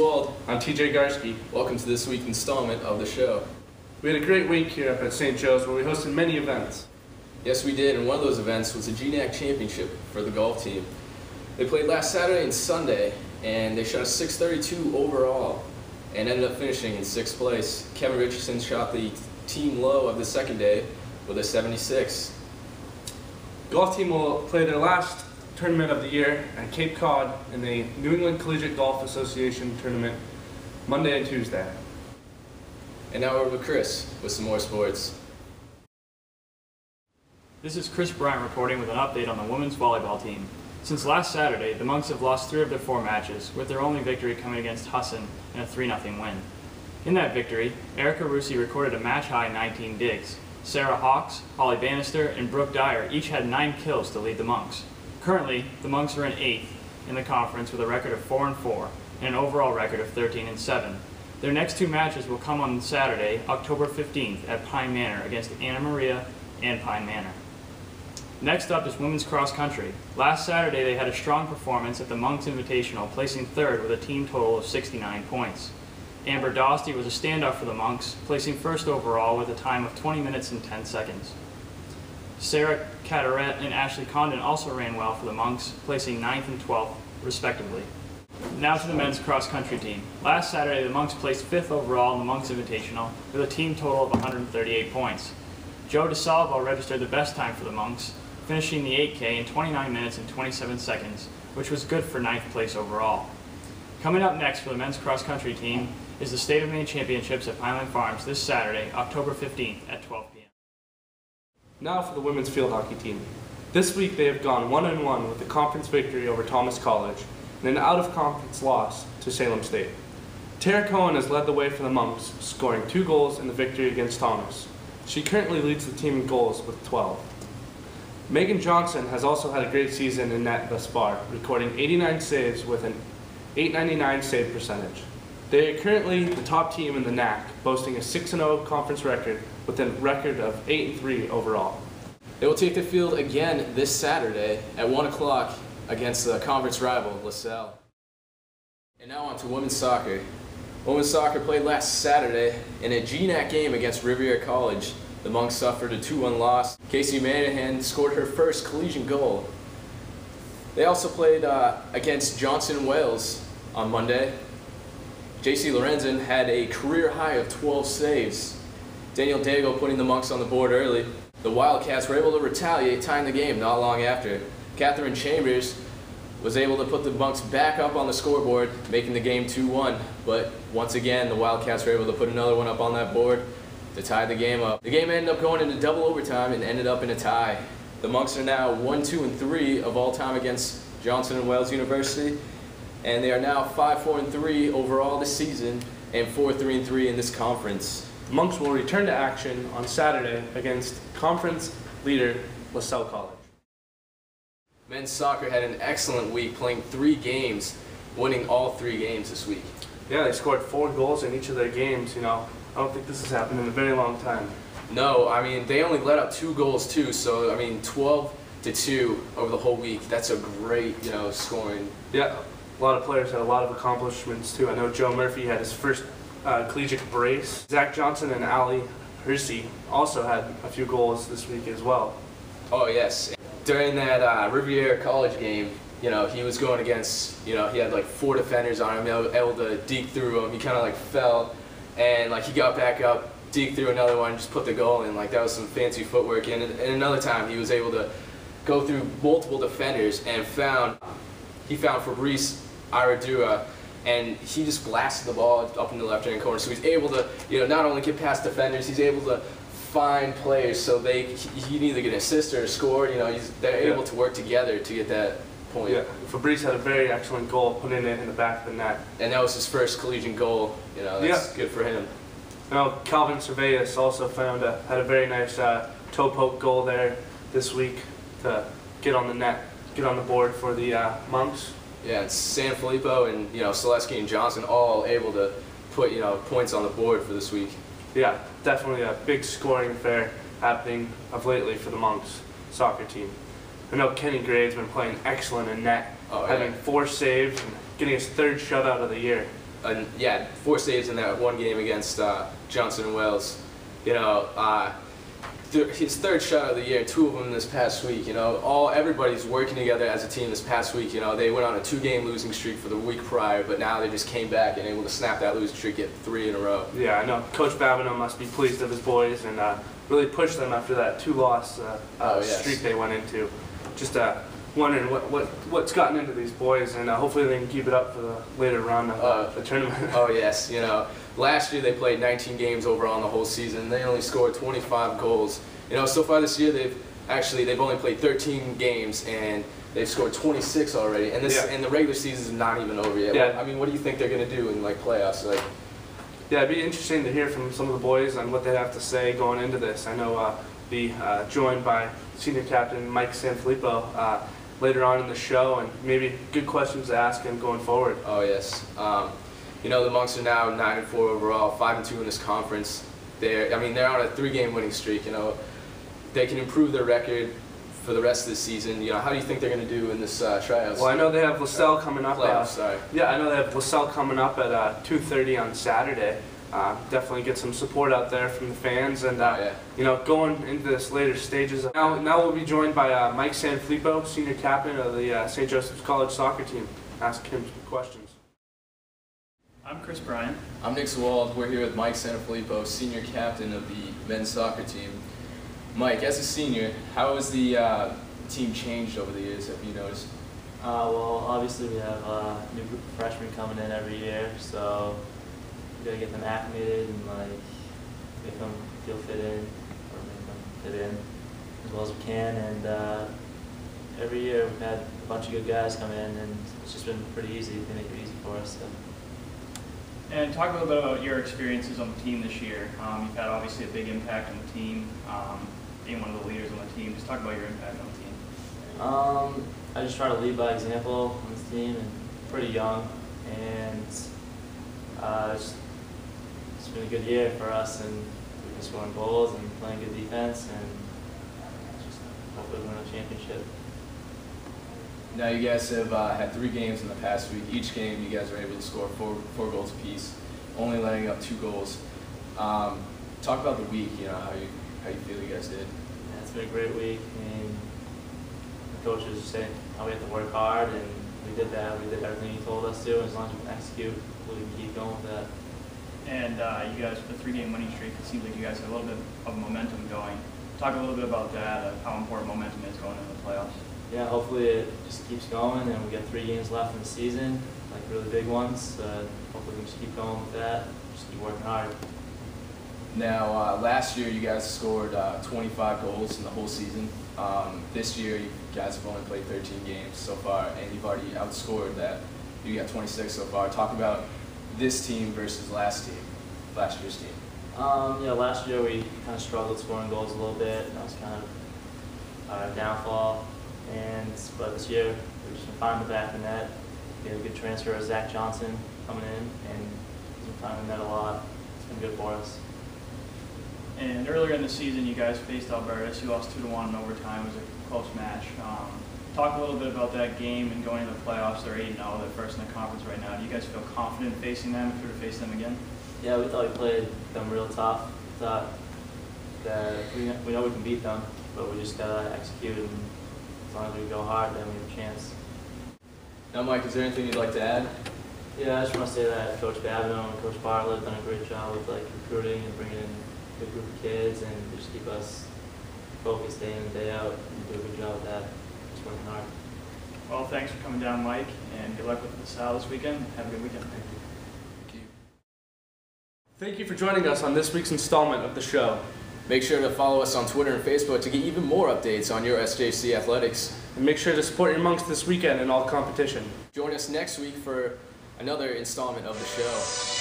Wald. I'm TJ Garski. Welcome to this week's installment of the show. We had a great week here up at St. Joe's where we hosted many events. Yes, we did, and one of those events was the GNAC Championship for the golf team. They played last Saturday and Sunday, and they shot a 632 overall and ended up finishing in 6th place. Kevin Richardson shot the team low of the second day with a 76. The golf team will play their last tournament of the year at Cape Cod in the New England Collegiate Golf Association tournament Monday and Tuesday. And now over to Chris with some more sports. This is Chris Bryant reporting with an update on the women's volleyball team. Since last Saturday, the Monks have lost 3 of their 4 matches, with their only victory coming against Husson in a 3-0 win. In that victory, Erica Rusi recorded a match-high 19 digs. Sarah Hawks, Holly Bannister, and Brooke Dyer each had 9 kills to lead the Monks. Currently, the Monks are in 8th in the conference with a record of 4-4 and an overall record of 13-7. Their next 2 matches will come on Saturday, October 15th at Pine Manor against Anna Maria and Pine Manor. Next up is women's cross country. Last Saturday they had a strong performance at the Monks Invitational, placing 3rd with a team total of 69 points. Amber Dosty was a standout for the Monks, placing 1st overall with a time of 20 minutes and 10 seconds. Sarah Cataret and Ashley Condon also ran well for the Monks, placing 9th and 12th respectively. Now to the men's cross country team. Last Saturday the Monks placed 5th overall in the Monks Invitational with a team total of 138 points. Joe DeSalvo registered the best time for the Monks, finishing the 8K in 29 minutes and 27 seconds, which was good for 9th place overall. Coming up next for the men's cross-country team is the State of Maine Championships at Pineland Farms this Saturday, October 15th at 12 p.m. Now for the women's field hockey team. This week they have gone 1-1 with a conference victory over Thomas College and an out-of-conference loss to Salem State. Tara Cohen has led the way for the Monks, scoring 2 goals in the victory against Thomas. She currently leads the team in goals with 12. Megan Johnson has also had a great season in net thus far, recording 89 saves with an .899 save percentage. They are currently the top team in the NAC, boasting a 6-0 conference record with a record of 8-3 overall. They will take the field again this Saturday at 1 o'clock against the conference rival, LaSalle. And now on to women's soccer. Women's soccer played last Saturday in a GNAC game against Riviera College. The Monks suffered a 2-1 loss. Casey Manahan scored her first collegiate goal. They also played against Johnson Wales on Monday. JC Lorenzen had a career high of 12 saves. Daniel Dago putting the Monks on the board early. The Wildcats were able to retaliate, tying the game not long after. Catherine Chambers was able to put the Monks back up on the scoreboard, making the game 2-1. But once again, the Wildcats were able to put another one up on that board to tie the game up. The game ended up going into double overtime and ended up in a tie. The Monks are now 1-2-3 of all time against Johnson and Wales University, and they are now 5-4-3 overall this season and 4-3-3 in this conference. The Monks will return to action on Saturday against conference leader LaSalle College. Men's soccer had an excellent week, playing 3 games, winning all 3 games this week. Yeah, they scored 4 goals in each of their games. I don't think this has happened in a very long time. No, I mean, they only let up 2 goals too, so I mean 12-2 over the whole week. That's a great, scoring. Yeah, a lot of players had a lot of accomplishments too. I know Joe Murphy had his first collegiate brace. Zach Johnson and Ali Hersey also had a few goals this week as well. Oh yes, during that Riviera College game, he was going against, he had like 4 defenders on him, able to deke through him. He kind of fell. And he got back up, deked through another one, just put the goal in. That was some fancy footwork. And another time he was able to go through multiple defenders and found Fabrice Aradua, and he just blasted the ball up in the left-hand corner. So he's able to, not only get past defenders, he's able to find players so he can either get an assist or a score. They're able to work together to get that point. Yeah, Fabrice had a very excellent goal, putting it in the back of the net. And that was his first collegiate goal. That's good for him. Now, Calvin Cerveus also had a very nice toe poke goal there this week to get on the net, get on the board for the Monks. Yeah, and San Filippo and Selesky and Johnson all able to put points on the board for this week. Yeah, definitely a big scoring affair happening of lately for the Monks soccer team. I know Kenny Gray's been playing excellent in net, having 4 saves and getting his 3rd shutout of the year. 4 saves in that one game against Johnson and Wales. You know, his third shutout of the year, 2 of them this past week. You know, everybody's working together as a team this past week. You know, they went on a 2-game losing streak for the week prior, but now they just came back and able to snap that losing streak, get 3 in a row. Yeah, I know. Coach Babineau must be pleased of his boys and really pushed them after that 2-loss streak they went into. Just wondering what's gotten into these boys, and hopefully they can keep it up for the later run of the tournament. Oh yes, you know, last year they played 19 games overall in the whole season. They only scored 25 goals. You know, so far this year they've only played 13 games and they've scored 26 already. And and the regular season is not even over yet. Yeah. I mean, what do you think they're gonna do in like playoffs? Like, yeah, it'd be interesting to hear from some of the boys on what they have to say going into this. I know be joined by senior captain Mike Sanfilippo later on in the show, and maybe good questions to ask him going forward. Oh yes. You know, the Monks are now 9-4 overall, 5-2 in this conference. They're on a 3-game winning streak. You know, they can improve their record for the rest of the season. You know, how do you think they're going to do in this tryouts? Well, I know they have LaSalle coming up. Sorry. Yeah, I know they have LaSalle coming up at 2:30 on Saturday. Definitely get some support out there from the fans, and you know, going into this later stages. Now we'll be joined by Mike Sanfilippo, senior captain of the St. Joseph's College soccer team. Ask him some questions. I'm Chris Bryan. I'm Nick Swald. We're here with Mike Sanfilippo, senior captain of the men's soccer team. Mike, as a senior, how has the team changed over the years? Have you noticed? Well, obviously we have a new group of freshmen coming in every year, so we gotta get them acclimated and like make them feel fit in, or make them fit in as well as we can. And every year we've had a bunch of good guys come in, and it's just been pretty easy. They make it easy for us. So. And talk a little bit about your experiences on the team this year. You've had obviously a big impact on the team, being one of the leaders on the team. Just talk about your impact on the team. I just try to lead by example on this team, and pretty young, and it's been a good year for us, and we've been scoring goals and playing good defense, and just hopefully win a championship. Now you guys have had 3 games in the past week. Each game you guys are able to score 4 goals apiece, only letting up 2 goals. Talk about the week, you know, how you feel you guys did. Yeah, it's been a great week. I mean, the coaches saying how we have to work hard, and we did that. We did everything he told us to, and as long as we can execute, we can keep going with that. And you guys, with a 3-game winning streak, it seems like you guys have a little bit of momentum going. Talk a little bit about that, how important momentum is going into the playoffs. Yeah, hopefully it just keeps going, and we get 3 games left in the season, like really big ones. Hopefully we can just keep going with that, just keep working hard. Now, last year you guys scored 25 goals in the whole season. This year you guys have only played 13 games so far, and you've already outscored that. You got 26 so far. Talk about this team versus last year's team. Yeah, last year we kind of struggled scoring goals a little bit. That was kind of our downfall. But this year we've just been finding the back of the net. We had a good transfer of Zach Johnson coming in, and he's been finding the net a lot. It's been good for us. And earlier in the season, you guys faced Albertus. You lost 2-1 in overtime. It was a close match. Talk a little bit about that game and going into the playoffs. They're 8-0. They're first in the conference right now. Do you guys feel confident facing them if you were to face them again? Yeah, we thought we played them real tough. We thought that we know we can beat them, but we just gotta execute, and as long as we go hard, then we have a chance. Now, Mike, is there anything you'd like to add? Yeah, I just want to say that Coach Babineau and Coach Bartlett have done a great job with like recruiting and bringing in a good group of kids, and just keep us focused day in and day out, and do a good job with that. Just working hard. Well, thanks for coming down, Mike, and good luck with LaSalle this weekend. Have a good weekend. Thank you. Thank you for joining us on this week's installment of the show. Make sure to follow us on Twitter and Facebook to get even more updates on your SJC athletics. And make sure to support your Monks this weekend in all competition. Join us next week for another installment of the show.